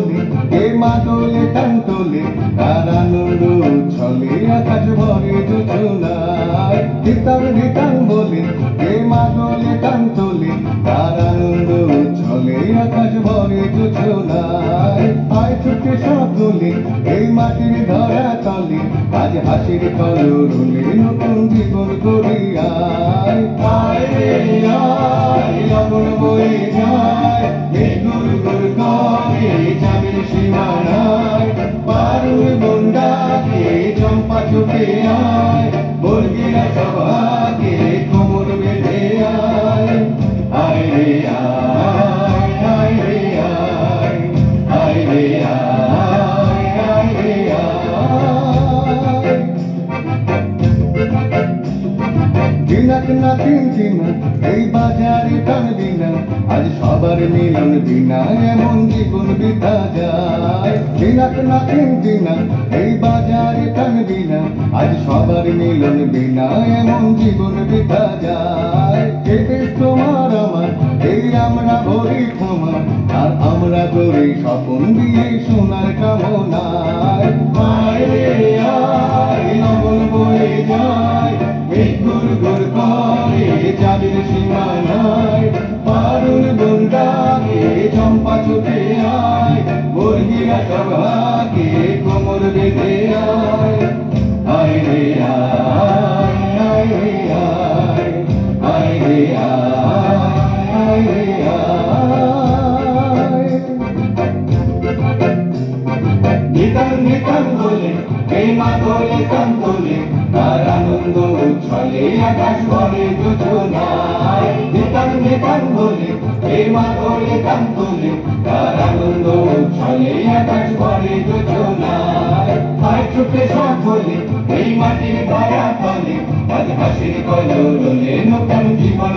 বলে কে মা দোলে কান তোলে তার আনন্দ উচ্ছলে আকাশ ভরে যোজনায় ধিতাং ধিতাং বলে কে মা দোলে কান তোলে তার আনন্দ উচ্ছলে আকাশ ভরে যোজনায় আয় ছুটে সব দোলে এই মাটির ধরা তলে আজ হাসির কলরলে নতুন জীবন করিয়ায় আয় রে আয় লগন বয়ে যায় গুর গুর করে চাবির সীমানায় পারুর বন্ডাকে চম্পা ছুটে আয় বর্গিরা সভাকে কোমর বেঁধে আয় আয় রে আয় আয় রে আয় আয় রে আয় আয় রে আয় দিনাক না তিন দিনা এই বাজারে টানবি না আজ সবার মিলন বিনা এমন জীবন বিতা যায় দিনাক না তিন দিনা এই বাজারে টানবি না আজ সবার মিলন বিনা এমন জীবন বিতা যায় কেটে তোমার আমার এই আমরা ভরি ক্ষমা আর আমরা গড়ি স্বপন দিয়ে সোনার কামনায় আয় রে আয় লগন বয়ে যায় গুর গুর করে চাবির সীমানায় পারুর বন্ডাকে চম্পা ছুটে আয় বর্গিরা সভাকে কোমর বেঁধে আয় আয় রে আয় আয় রে আয় আয় রে আয় আয় রে আয় নিতাং নিতাং বলে এই মা দোলে কান তোলে তার আনন্দ উচ্ছলে আকাশ ভরে যোজনায় নিতাং নিতাং বলে এই মা দোলে কান তোলে তার আনন্দ উচ্ছলে আকাশ ভরে যোজনায় আয় ছুটে সব বলে এই মাটির দয়া তলে আজ হাসির কলরলে নতুন জীবন